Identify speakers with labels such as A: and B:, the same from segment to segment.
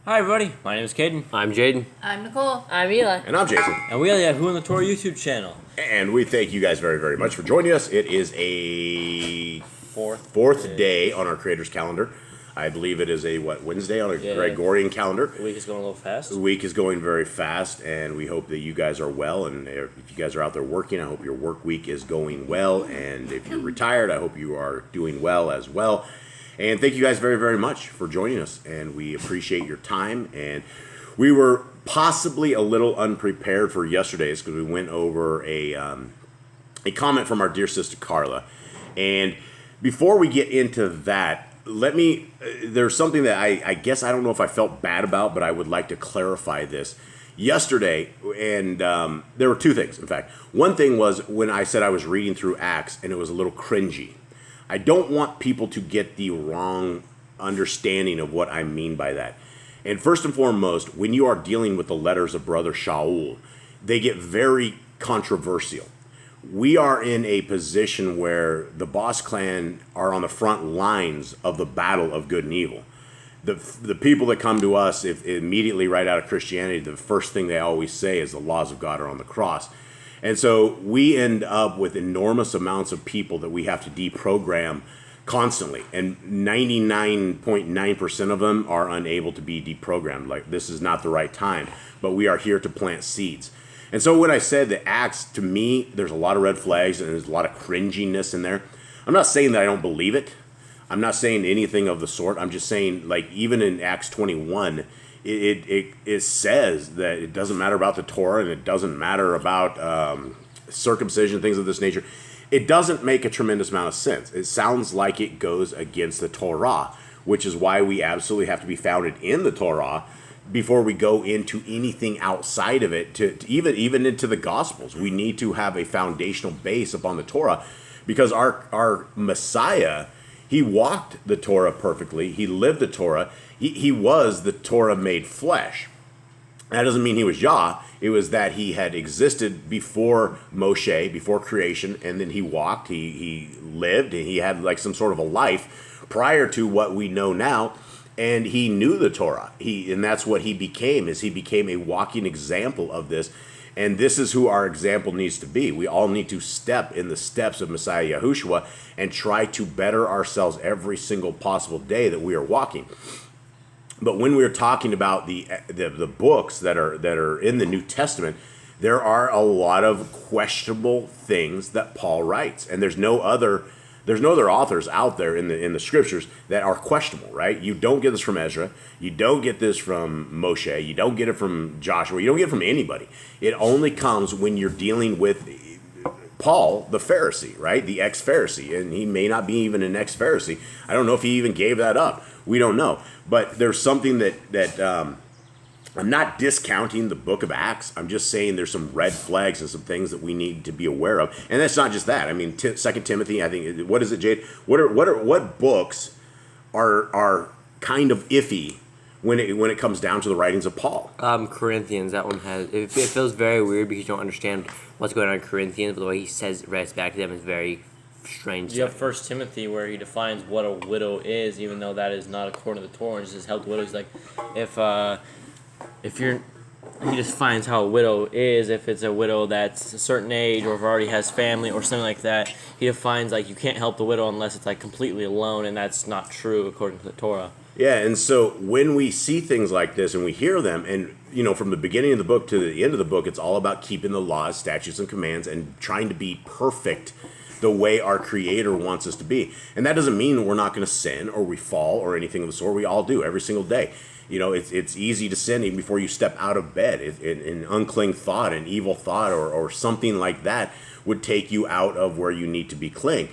A: Hi everybody, my name is Caden.
B: I'm Jaden.
C: I'm Nicole.
D: I'm Eli.
E: And I'm Jason.
A: And we are the Who in the Torah YouTube channel.
E: And we thank you guys very, very much for joining us. It is a fourth day on our creator's calendar. I believe it is a, Wednesday on a Gregorian calendar.
A: The week is going a little fast.
E: The week is going very fast, and we hope that you guys are well. And if you guys are out there working, I hope your work week is going well. And if you're retired, I hope you are doing well as well. And thank you guys very, very much for joining us. And we appreciate your time. And we were possibly a little unprepared for yesterday's because we went over a comment from our dear sister Carla. And before we get into that, there's something that I guess I don't know if I felt bad about, but I would like to clarify this. Yesterday, and there were two things, in fact. One thing was when I said I was reading through Acts and it was a little cringy. I don't want people to get the wrong understanding of what I mean by that. And first and foremost, when you are dealing with the letters of Brother Shaul, they get very controversial. We are in a position where the Boss Clan are on the front lines of the battle of good and evil. The people that come to us, if immediately right out of Christianity, the first thing they always say is the laws of God are on the cross. And so we end up with enormous amounts of people that we have to deprogram constantly. And 99.9% of them are unable to be deprogrammed. Like, this is not the right time. But we are here to plant seeds. And so when I said that Acts, to me, there's a lot of red flags and there's a lot of cringiness in there. I'm not saying that I don't believe it. I'm not saying anything of the sort. I'm just saying, like, even in Acts 21, it says that it doesn't matter about the Torah and it doesn't matter about circumcision, things of this nature. It doesn't make a tremendous amount of sense. It sounds like it goes against the Torah, which is why we absolutely have to be founded in the Torah before we go into anything outside of it, to even into the Gospels. We need to have a foundational base upon the Torah, because our Messiah, he walked the Torah perfectly. He lived the Torah. He was the Torah made flesh. That doesn't mean he was Yah. It was that he had existed before Moshe, before creation, and then he walked, he lived, and he had like some sort of a life prior to what we know now, and he knew the Torah. And that's what he became, is he became a walking example of this. And this is who our example needs to be. We all need to step in the steps of Messiah YHWH and try to better ourselves every single possible day that we are walking. But when we're talking about the books that are in the New Testament, there are a lot of questionable things that Paul writes, and there's no other authors out there in the scriptures that are questionable, right? You don't get this from Ezra, you don't get this from Moshe, you don't get it from Joshua, you don't get it from anybody. It only comes when you're dealing with Paul, the Pharisee, right? The ex-Pharisee, and he may not be even an ex-Pharisee. I don't know if he even gave that up. We don't know. But there's something that I'm not discounting the book of Acts. I'm just saying there's some red flags and some things that we need to be aware of. And that's not just that. I mean, 2 Timothy, I think, what is it, Jade? What books are kind of iffy when it comes down to the writings of Paul?
B: Corinthians, that one has, it feels very weird because you don't understand what's going on in Corinthians, but the way he writes back to them is very strange.
A: You have 1 Timothy where he defines what a widow is, even though that is not according to the Torah. He says help widows. Like, if you're, he just defines how a widow is. If it's a widow that's a certain age, or if already has family or something like that, he defines like you can't help the widow unless it's like completely alone, and that's not true according to the Torah.
E: Yeah, and so when we see things like this and we hear them, and from the beginning of the book to the end of the book, it's all about keeping the laws, statutes, and commands and trying to be perfect the way our Creator wants us to be. And that doesn't mean we're not going to sin or we fall or anything of the sort. We all do every single day. It's easy to sin even before you step out of bed. An unclean thought, an evil thought, or something like that would take you out of where you need to be clean.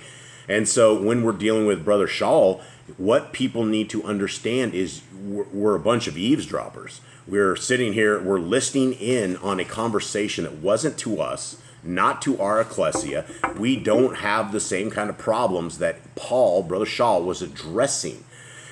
E: And so when we're dealing with Brother Shaul, what people need to understand is we're a bunch of eavesdroppers. We're sitting here, we're listening in on a conversation that wasn't to us, not to our ecclesia. We don't have the same kind of problems that Paul, Brother Shaul, was addressing.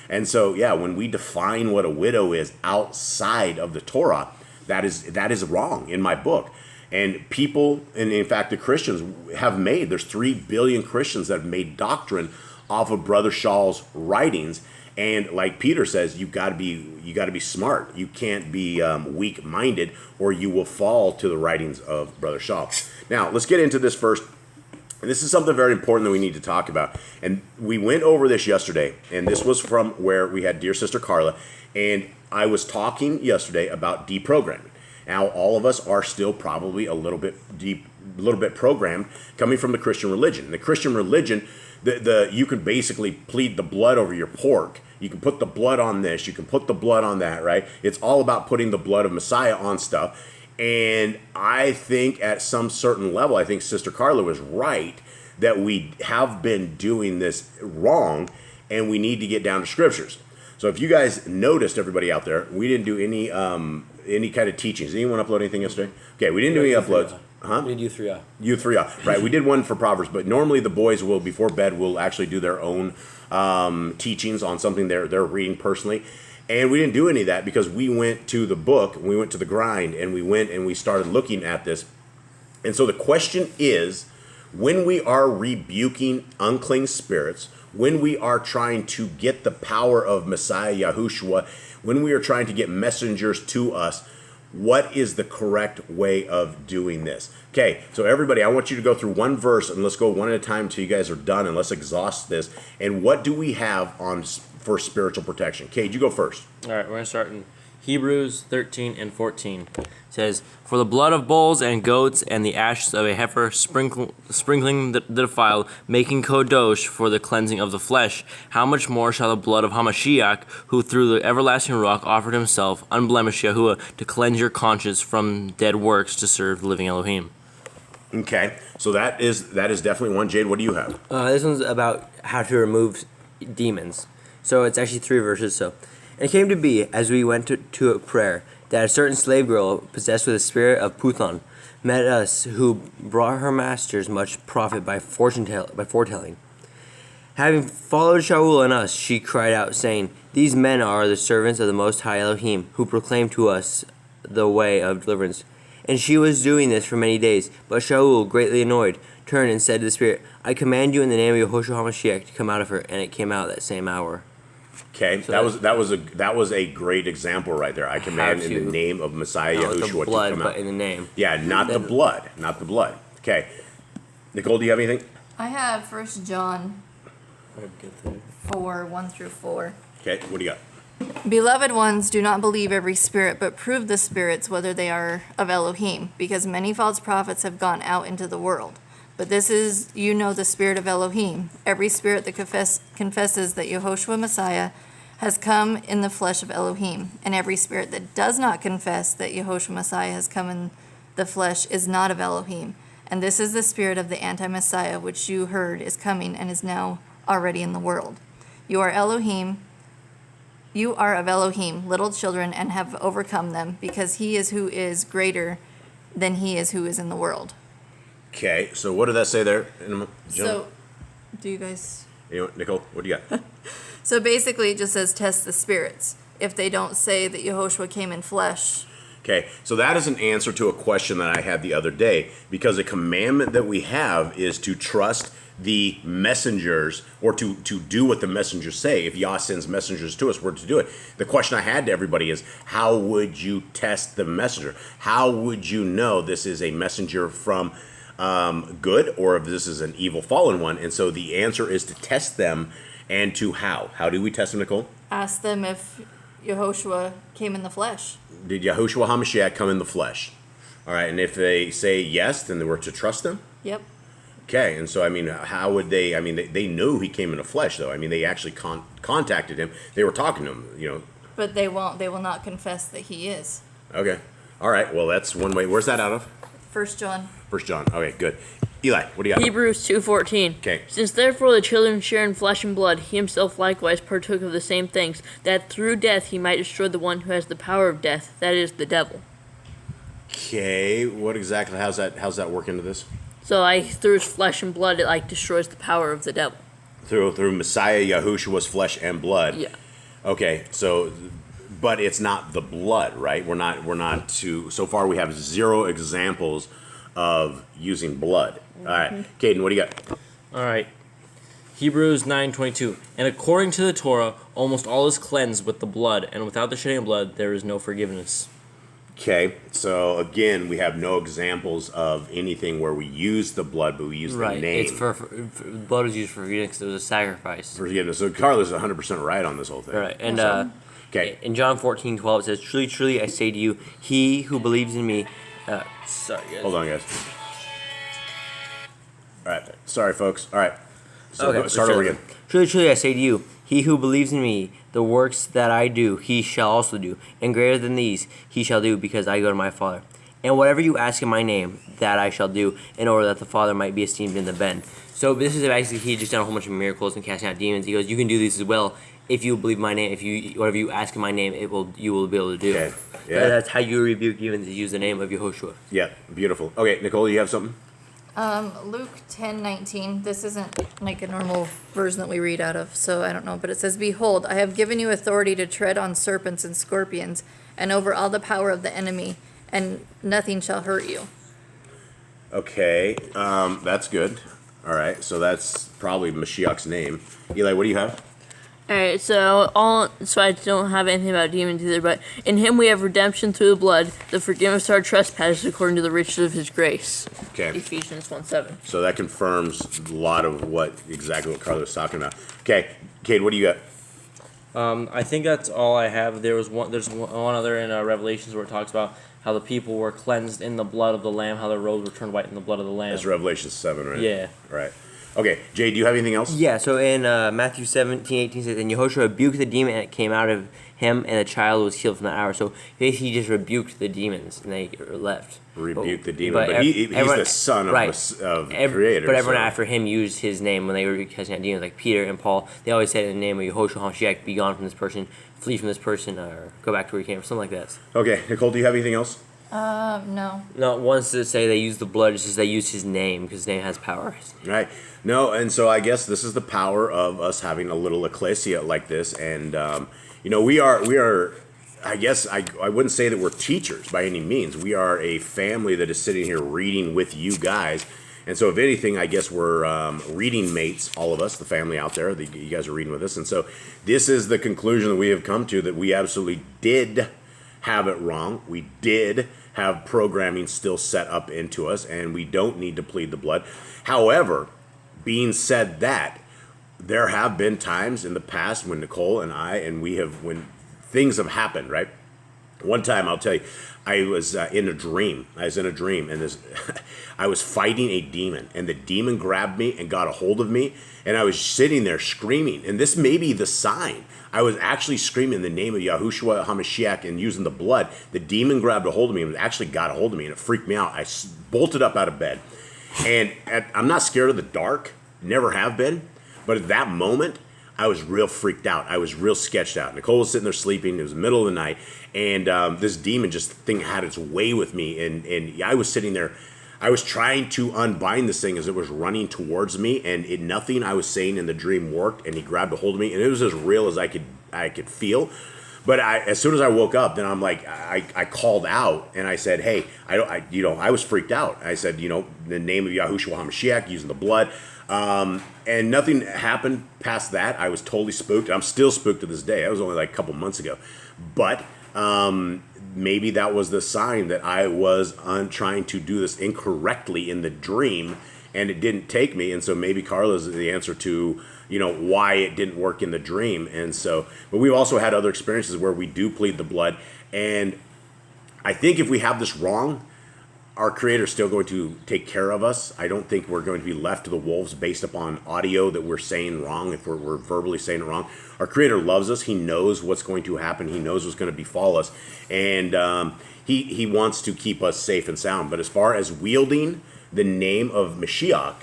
E: And so, when we define what a widow is outside of the Torah, that is wrong in my book. And people, and in fact the Christians there's 3 billion Christians that have made doctrine off of Brother Shaul's writings, And like Peter says, you got to be smart. You can't be weak-minded, or you will fall to the writings of Brother Shaw. Now, let's get into this first. And this is something very important that we need to talk about. And we went over this yesterday, and this was from where we had dear Sister Carla, and I was talking yesterday about deprogramming. Now, all of us are still probably a little bit programmed coming from the Christian religion. The Christian religion, you can basically plead the blood over your pork. You can put the blood on this. You can put the blood on that, right? It's all about putting the blood of Messiah on stuff. And I think at some certain level, I think Sister Carla was right that we have been doing this wrong, and we need to get down to scriptures. So if you guys noticed, everybody out there, we didn't do any kind of teachings. Did anyone upload anything yesterday? Okay, we didn't do any uploads. Huh?
B: We did U3A.
E: U3A, right. We did one for Proverbs, but normally the boys will, before bed, will actually do their own teachings on something they're reading personally. And we didn't do any of that because we went to the book, we went to the grind, and we started looking at this. And so the question is, when we are rebuking unclean spirits, when we are trying to get the power of Messiah Yahushua, when we are trying to get messengers to us, what is the correct way of doing this? Okay, so everybody, I want you to go through one verse, and let's go one at a time until you guys are done, and let's exhaust this. And what do we have for spiritual protection? Cade, you go first.
A: All right, we're going to start in Hebrews 13 and 14. It says, "For the blood of bulls and goats and the ashes of a heifer sprinkling the defiled, making kodosh for the cleansing of the flesh, how much more shall the blood of Hamashiach, who through the everlasting rock offered himself, unblemished Yahuwah, to cleanse your conscience from dead works to serve the living Elohim."
E: Okay, so that is definitely one. Jade, what do you have?
B: This one's about how to remove demons. So it's actually 3 verses. So, "And it came to be, as we went to a prayer, that a certain slave girl, possessed with a spirit of Puthon, met us, who brought her masters much profit by foretelling. Having followed Shaul and us, she cried out, saying, These men are the servants of the Most High Elohim, who proclaim to us the way of deliverance. And she was doing this for many days. But Shaul, greatly annoyed, turned and said to the spirit, I command you in the name of Yehoshua HaMashiach to come out of her. And it came out that same hour."
E: Okay, so that was a great example right there. I command in the name of Messiah
B: Not
E: Yahushua
B: the blood,
E: to come
B: but
E: out.
B: in the name.
E: Yeah, not the blood. Okay, Nicole, do you have anything?
C: I have 1 John 4, 1 through 4.
E: Okay, what do you got?
C: "Beloved ones, do not believe every spirit, but prove the spirits whether they are of Elohim, because many false prophets have gone out into the world. But this is, the spirit of Elohim. Every spirit that confesses that Yehoshua Messiah has come in the flesh of Elohim, and every spirit that does not confess that Yehoshua Messiah has come in the flesh is not of Elohim. And this is the spirit of the anti-Messiah, which you heard is coming and is now already in the world. You are of Elohim, little children, and have overcome them, because he is who is greater than he is who is in the world."
E: Okay, so what did that say there?
C: So, do you guys...
E: Nicole, what do you got?
C: So basically it just says test the spirits. If they don't say that Yehoshua came in flesh.
E: Okay, so that is an answer to a question that I had the other day, because a commandment that we have is to trust the messengers, or to do what the messengers say. If Yah sends messengers to us, we're to do it. The question I had to everybody is, how would you test the messenger? How would you know this is a messenger from good, or if this is an evil fallen one? And so the answer is to test them. And to how do we test them, Nicole?
C: Ask them if Yehoshua came in the flesh.
E: Did Yahushua HaMashiach come in the flesh? All right, and if they say yes, then we're to trust them?
C: Yep.
E: Okay, and so, how would they, they knew he came in the flesh, though. They actually contacted him. They were talking to him,
C: But they will not confess that he is.
E: Okay. All right, well, that's one way. Where's that out of?
C: 1 John.
E: 1 John. Okay, good. Eli, what do you got?
D: Hebrews 2:14.
E: Okay.
D: "Since therefore the children share in flesh and blood, he himself likewise partook of the same things, that through death he might destroy the one who has the power of death, that is, the devil."
E: Okay, what exactly, how's that work into this?
D: So through his flesh and blood, it destroys the power of the devil.
E: Through Messiah Yahushua's flesh and blood.
D: Yeah.
E: Okay, so, but it's not the blood, right? We're not so far we have 0 examples of using blood. All right, Caden, what do you got?
A: All right. Hebrews 9:22. And according to the Torah, almost all is cleansed with the blood, and without the shedding of blood, there is no forgiveness.
E: Okay, so again, we have no examples of anything where we use the blood, but we use the name.
B: It's for blood was used for forgiveness. It was a sacrifice.
E: Forgiveness. So Carlos is 100% right on this whole thing.
B: Right, and
E: Okay.
B: in John 14:12 it says, "Truly, truly, I say to you, he who believes in me." Sorry, guys.
E: Hold on, guys. All right. Sorry, folks. All right. So
B: Okay,
E: start over again.
B: Truly, truly, I say to you, he who believes in me, the works that I do, he shall also do, and greater than these he shall do, because I go to my Father. And whatever you ask in my name, that I shall do, in order that the Father might be esteemed in the bend. So this is basically, he just done a whole bunch of miracles and casting out demons. He goes, you can do these as well if you believe my name. If you whatever you ask in my name, you will be able to do.
E: Okay. Yeah.
B: That's how you rebuke demons, is use the name of YHWH.
E: Yeah. Beautiful. Okay, Nicole, you have something?
C: Luke 10:19. This isn't like a normal version that we read out of, so I don't know. But it says, "Behold, I have given you authority to tread on serpents and scorpions, and over all the power of the enemy, and nothing shall hurt you."
E: Okay. That's good. All right. So that's probably Mashiach's name. Eli, what do you have?
D: Alright, so I don't have anything about demons either, but in him we have redemption through the blood, the forgiveness of our trespasses according to the riches of his grace.
E: Okay.
D: Ephesians 1:7.
E: So that confirms a lot of exactly what Carlos was talking about. Okay. Cade, what do you got?
A: I think that's all I have. There's one other in Revelations where it talks about how the people were cleansed in the blood of the Lamb, how their robes were turned white in the blood of the Lamb.
E: That's Revelation 7, right?
A: Yeah.
E: Right. Okay. Jay, do you have anything else?
B: Yeah, so in Matthew 17:18 says, "And Yehoshua rebuked the demon, and it came out of him, and the child was healed from that hour." So basically, he just rebuked the demons, and they left.
E: Rebuke the demon, but he's the son of the Creator.
B: But everyone after him used his name when they were casting out demons, like Peter and Paul. They always said in the name of Yehoshua HaMashiach, "Be gone from this person, flee from this person, or go back to where you came from," something like that.
E: Okay, Nicole, do you have anything else?
C: No.
B: No, once to say they used the blood, it's just they used his name because his name has power.
E: Right. No, and so I guess this is the power of us having a little ecclesia like this, and we are. I guess I wouldn't say that we're teachers by any means. We are a family that is sitting here reading with you guys, and so if anything, I guess we're reading mates, all of us, the family out there. You guys are reading with us, and so this is the conclusion that we have come to, that we absolutely did have it wrong. We did have programming still set up into us, and we don't need to plead the blood. However, being said that, there have been times in the past when Nicole and I, when things have happened, right? One time, I'll tell you, I was in a dream. And I was fighting a demon, and the demon grabbed me and got a hold of me, and I was sitting there screaming. And this may be the sign. I was actually screaming the name of Yahushua HaMashiach and using the blood. The demon grabbed a hold of me and actually got a hold of me, and it freaked me out. I bolted up out of bed. And I'm not scared of the dark, never have been, but at that moment, I was real freaked out. I was real sketched out. Nicole was sitting there sleeping. It was the middle of the night, and this demon had its way with me, and I was sitting there. I was trying to unbind this thing as it was running towards me, and nothing I was saying in the dream worked, and he grabbed a hold of me, and it was as real as I could feel. But as soon as I woke up, then I'm like, I called out and I said, "Hey, I was freaked out." I said, the name of Yahushua HaMashiach, using the blood, and nothing happened past that. I was totally spooked. I'm still spooked to this day. That was only like a couple months ago, but maybe that was the sign that I was trying to do this incorrectly in the dream, and it didn't take me. And so maybe Carla's the answer to why it didn't work in the dream. And so, but we've also had other experiences where we do plead the blood. And I think if we have this wrong, our Creator is still going to take care of us. I don't think we're going to be left to the wolves based upon audio that we're saying wrong, if we're verbally saying it wrong. Our Creator loves us. He knows what's going to happen. He knows what's going to befall us. And he wants to keep us safe and sound. But as far as wielding the name of Mashiach,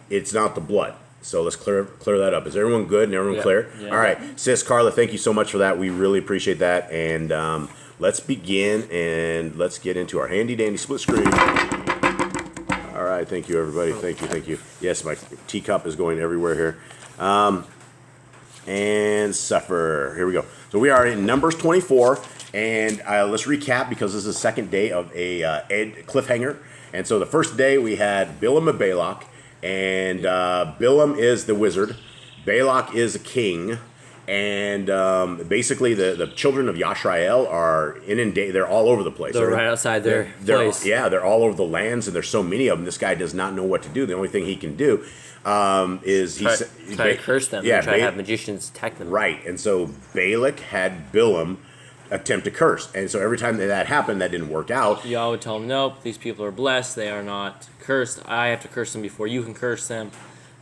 E: it's not the blood. So let's clear that up. Is everyone good and everyone clear? Yeah. All right. Sis Carla, thank you so much for that. We really appreciate that. And let's begin, and let's get into our handy-dandy split screen. All right. Thank you, everybody. Thank you. Yes, my teacup is going everywhere here. And suffer. Here we go. So we are in Numbers 24. And let's recap, because this is the second day of a cliffhanger. And so the first day we had Bilam and Balak. And Bilam is the wizard, Balak is a king, and basically the children of Yashrael are inundated. They're all over the place.
B: They're right outside their place.
E: They're all over the lands, and there's so many of them. This guy does not know what to do. The only thing he can do is
B: try to curse them.
E: Yeah,
B: and try to have magicians attack them.
E: Right, and so Balak had Bilam attempt to curse, and so every time that happened, that didn't work out.
A: Yah would tell him, nope, these people are blessed. They are not cursed. I have to curse them before you can curse them.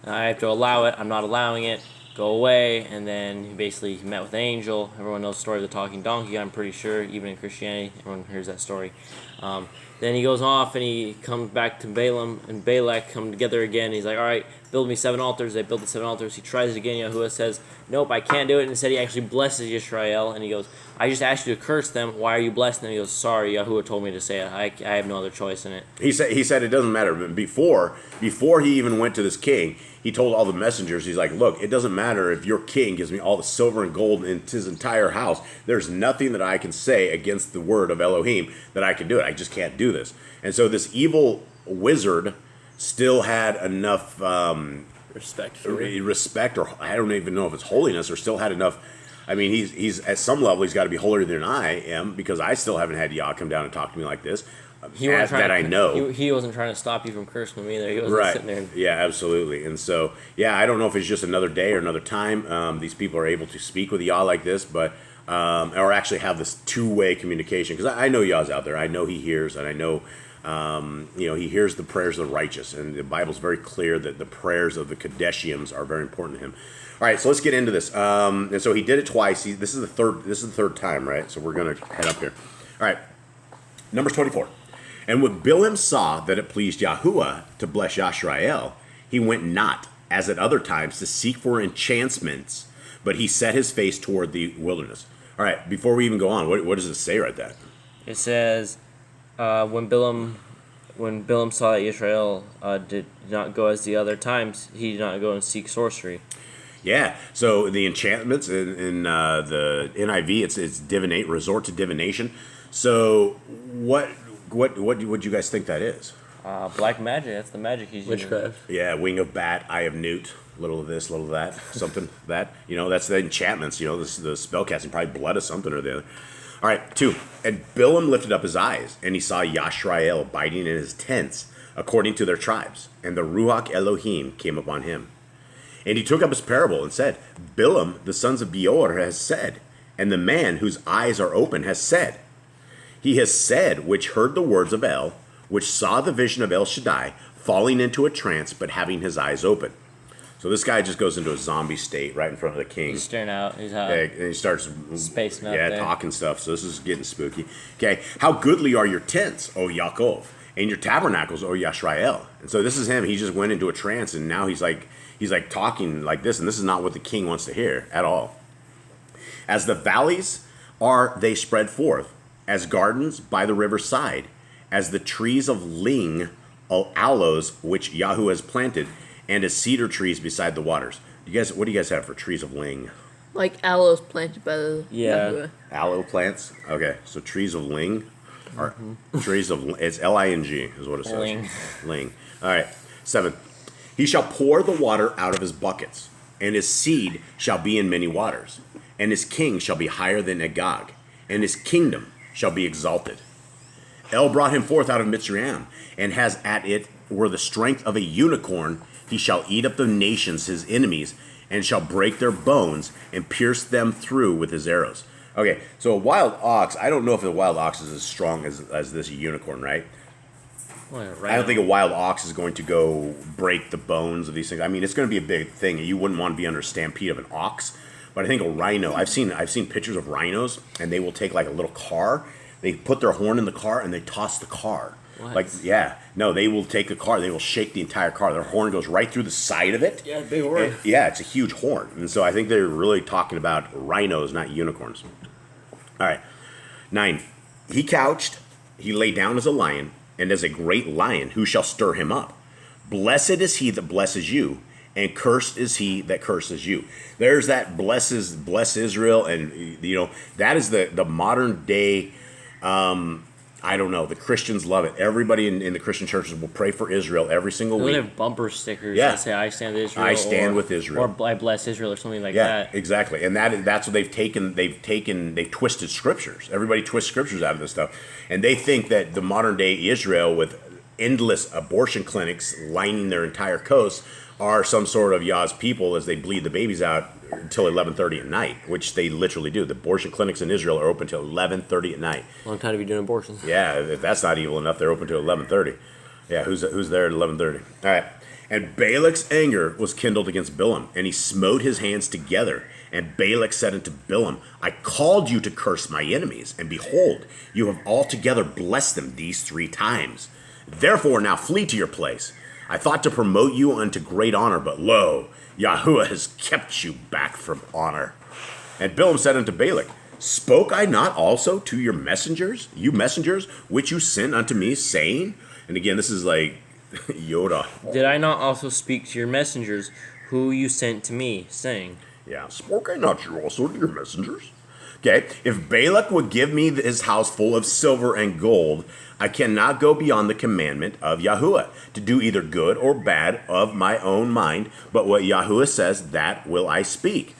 A: I have to allow it. I'm not allowing it. Go away. And then he basically met with an angel. Everyone knows the story of the talking donkey, I'm pretty sure. Even in Christianity, everyone hears that story. Then he goes off and he comes back to Balaam and Balak come together again. He's like, all right, build me 7 altars. They build the 7 altars. He tries it again. Yahuwah says, nope, I can't do it. And instead he actually blesses Yisrael. And he goes, I just asked you to curse them. Why are you blessing them? He goes, sorry, Yahuwah told me to say it. I have no other choice in it.
E: He said it doesn't matter. But before he even went to this king, he told all the messengers, he's like, look, it doesn't matter if your king gives me all the silver and gold in his entire house. There's nothing that I can say against the word of Elohim that I can do it. I just can't do this. And so this evil wizard still had enough
B: Respect,
E: or I don't even know if it's holiness, or still had enough. I mean, he's at some level he's got to be holier than I am, because I still haven't had Yah come down and talk to me like this.
A: He wasn't trying to stop you from cursing them either. He wasn't sitting there.
E: Yeah, absolutely. And so, yeah, I don't know if it's just another day or another time these people are able to speak with Yah like this, but or actually have this two-way communication. Because I know Yah's out there. I know he hears, and I know he hears the prayers of the righteous. And the Bible's very clear that the prayers of the Kadeshians are very important to him. All right, so let's get into this. And so he did it twice. This is the third time, right? So we're going to head up here. All right, Numbers 24. And when Bilam saw that it pleased Yahuwah to bless Yashrael, he went not, as at other times, to seek for enchantments, but he set his face toward the wilderness. All right, before we even go on, what does it say right there?
A: It says, when Bilam saw that Israel did not go as the other times, he did not go and seek sorcery.
E: Yeah, so the enchantments in the NIV, it's divinate, resort to divination. So what would you guys think that is?
A: Black magic. That's the magic he's using.
B: Witchcraft.
E: Yeah, wing of bat, eye of newt, little of this, little of that, something that. That's the enchantments. The spell casting, probably blood of something or the other. All right, 2. And Bilam lifted up his eyes, and he saw Yashrael abiding in his tents, according to their tribes. And the Ruach Elohim came upon him. And he took up his parable and said, Bilam, the sons of Beor, has said, and the man whose eyes are open has said. He has said, which heard the words of El, which saw the vision of El Shaddai, falling into a trance, but having his eyes open. So this guy just goes into a zombie state right in front of the king.
A: He's staring out. He's
E: and he starts
A: spacing out there.
E: talking stuff. So this is getting spooky. Okay, how goodly are your tents, O Yaakov, and your tabernacles, O Yashrael. And so this is him. He just went into a trance, and now he's like talking like this, and this is not what the king wants to hear at all. As the valleys are they spread forth, as gardens by the river's side, as the trees of ling, aloes, which Yahu has planted, and as cedar trees beside the waters. What do you guys have for trees of ling?
D: Like aloes planted by the Yahuwah.
E: Aloe plants? Okay, so trees of ling are trees of, it's Ling is what it says. Ling. All right, 7. He shall pour the water out of his buckets, and his seed shall be in many waters, and his king shall be higher than Agag, and his kingdom shall be exalted. El brought him forth out of Mitzrayim, and has at it were the strength of a unicorn. He shall eat up the nations, his enemies, and shall break their bones, and pierce them through with his arrows. Okay, so a wild ox, I don't know if a wild ox is as strong as this unicorn, right? I don't think a wild ox is going to go break the bones of these things. I mean, it's going to be a big thing. You wouldn't want to be under a stampede of an ox. But I think a rhino, I've seen pictures of rhinos, and they will take like a little car. They put their horn in the car, and they toss the car.
A: What?
E: They will take the car. They will shake the entire car. Their horn goes right through the side of it.
B: Yeah, big horn.
E: It's a huge horn. And so I think they're really talking about rhinos, not unicorns. All right. 9. He couched, he lay down as a lion, and as a great lion, who shall stir him up? Blessed is he that blesses you, and cursed is he that curses you. There's that bless Israel, and that is the modern day I don't know. The Christians love it. Everybody in the Christian churches will pray for Israel every single
A: They
E: week.
A: have bumper stickers
E: Yeah.
A: that say "I stand with Israel."
E: I stand with Israel.
A: or "I bless Israel" or something like
E: Yeah,
A: that.
E: exactly. And that's what they've taken. They've twisted scriptures. Everybody twists scriptures out of this stuff, and they think that the modern day Israel with endless abortion clinics lining their entire coast are some sort of Yah's people as they bleed the babies out until 11:30 at night, which they literally do. The abortion clinics in Israel are open till 11:30 at night.
B: Long time to be doing abortions.
E: Yeah, if that's not evil enough, they're open till 11:30. Yeah, who's there at 11:30? All right. And Balak's anger was kindled against Bilam, and he smote his hands together. And Balak said unto Bilam, I called you to curse my enemies, and behold, you have altogether blessed them these 3 times. Therefore now flee to your place. I thought to promote you unto great honor, but lo, Yahuwah has kept you back from honor. And Bilam said unto Balak, Spoke I not also to your messengers, which you sent unto me, saying? And again, this is like Yoda.
A: Did I not also speak to your messengers, who you sent to me, saying?
E: Yeah, spoke I not you also to your messengers? Okay, if Balak would give me his house full of silver and gold, I cannot go beyond the commandment of Yahuwah to do either good or bad of my own mind, but what Yahuwah says, that will I speak.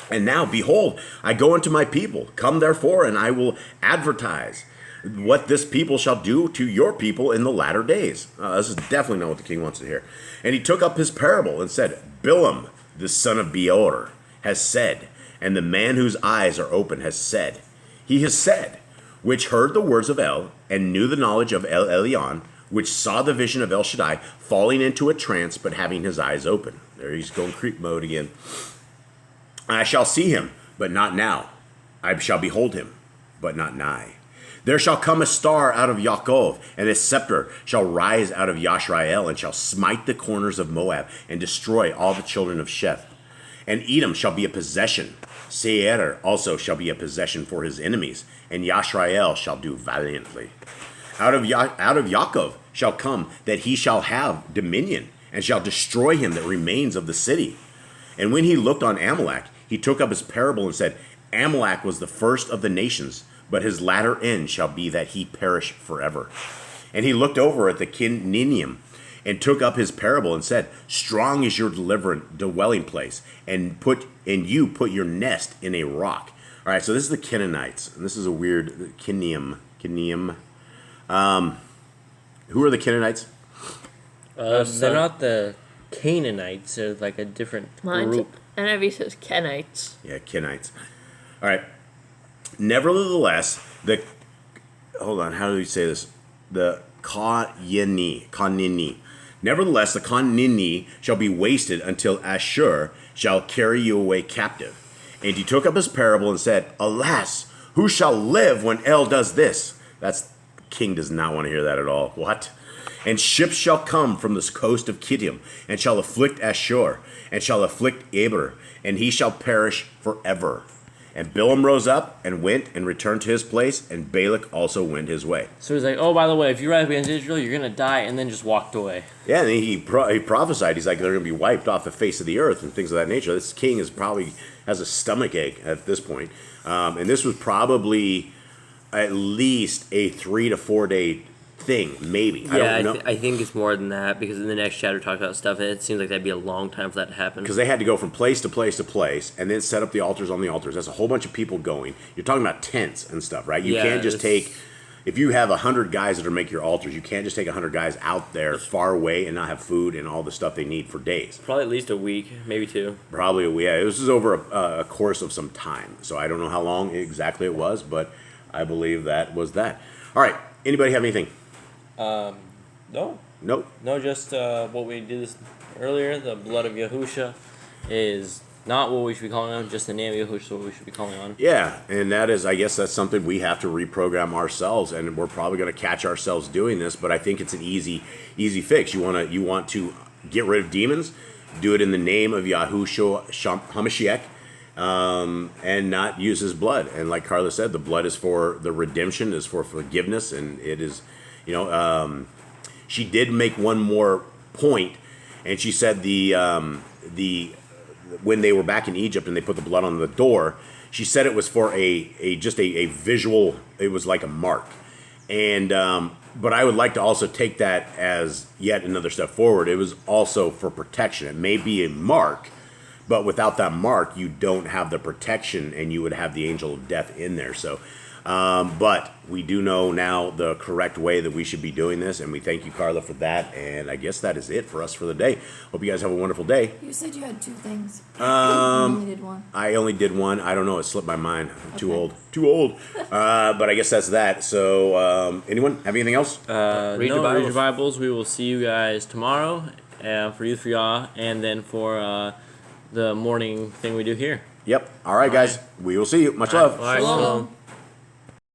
E: And now, behold, I go unto my people. Come therefore, and I will advertise what this people shall do to your people in the latter days. This is definitely not what the king wants to hear. And he took up his parable and said, Bilam, the son of Beor, has said, and the man whose eyes are open has said, he has said, which heard the words of El, and knew the knowledge of El Elyon, which saw the vision of El Shaddai, falling into a trance, but having his eyes open. There he's going creep mode again. I shall see him, but not now. I shall behold him, but not nigh. There shall come a star out of Yaakov, and a scepter shall rise out of Yashrael, and shall smite the corners of Moab, and destroy all the children of Sheth. And Edom shall be a possession. Seir also shall be a possession for his enemies, and Yashrael shall do valiantly. Out of Yaakov shall come that he shall have dominion, and shall destroy him that remains of the city. And when he looked on Amalek, he took up his parable and said, Amalek was the first of the nations, but his latter end shall be that he perish forever. And he looked over at the Kininim, and took up his parable and said, Strong is your dwelling place, and you put your nest in a rock. All right, so this is the Canaanites, and this is a weird Kiniim. Who are the Canaanites?
A: They're not the Canaanites. They're like a different group.
D: NIV says Kenites.
E: Yeah, Kenites. All right. Nevertheless, hold on, how do you say this? The Kanini. Nevertheless, the Kanini shall be wasted until Ashur shall carry you away captive. And he took up his parable and said, Alas, who shall live when El does this? King does not want to hear that at all. What? And ships shall come from this coast of Kittim, and shall afflict Ashur, and shall afflict Eber, and he shall perish forever. And Bilam rose up and went and returned to his place, and Balak also went his way.
A: So he's like, oh, by the way, if you rise against Israel, you're going to die, and then just walked away.
E: Yeah, and he prophesied. He's like, they're going to be wiped off the face of the earth and things of that nature. This king has a stomach ache at this point. And this was probably at least a 3 to 4 day thing, maybe.
B: Yeah, I don't know. I think it's more than that, because in the next chapter talks about stuff, and it seems like that'd be a long time for that to happen.
E: Because they had to go from place to place to place, and then set up the altars on the altars. That's a whole bunch of people going. You're talking about tents and stuff, right? You can't just take, if you have 100 guys that are make your altars, you can't just take 100 guys out there far away and not have food and all the stuff they need for days.
B: Probably at least a week, maybe 2.
E: Probably, yeah. This is over a course of some time. So I don't know how long exactly it was, but I believe that was that. All right. Anybody have anything?
A: No.
E: Nope.
A: No, just what we did earlier. The blood of Yahusha is not what we should be calling on. Just the name of Yahusha is what we should be calling on.
E: Yeah, and that is, I guess that's something we have to reprogram ourselves, and we're probably going to catch ourselves doing this. But I think it's an easy fix. You want to get rid of demons, do it in the name of Yahushua Hamashiach, and not use his blood. And like Carla said, the blood is for the redemption, is for forgiveness, and it is. She did make one more point, and she said when they were back in Egypt and they put the blood on the door, she said it was for a visual. It was like a mark, And but I would like to also take that as yet another step forward. It was also for protection. It may be a mark, but without that mark, you don't have the protection, and you would have the angel of death in there. So, but we do know now the correct way that we should be doing this, and we thank you, Carla, for that. And I guess that is it for us for the day. Hope you guys have a wonderful day.
C: You said you had 2 things. You only did one.
E: I only did one. I don't know. It slipped my mind. I'm too
C: Okay.
E: old. Too old. But I guess that's that. So, anyone have anything else?
B: Read your
A: Read your
B: Bibles.
A: Bibles. We will see you guys tomorrow for Youth for Yah, and then for the morning thing we do here.
E: Yep. All right, guys. We will see you. Much love.
A: All right,
D: Shalom.
A: so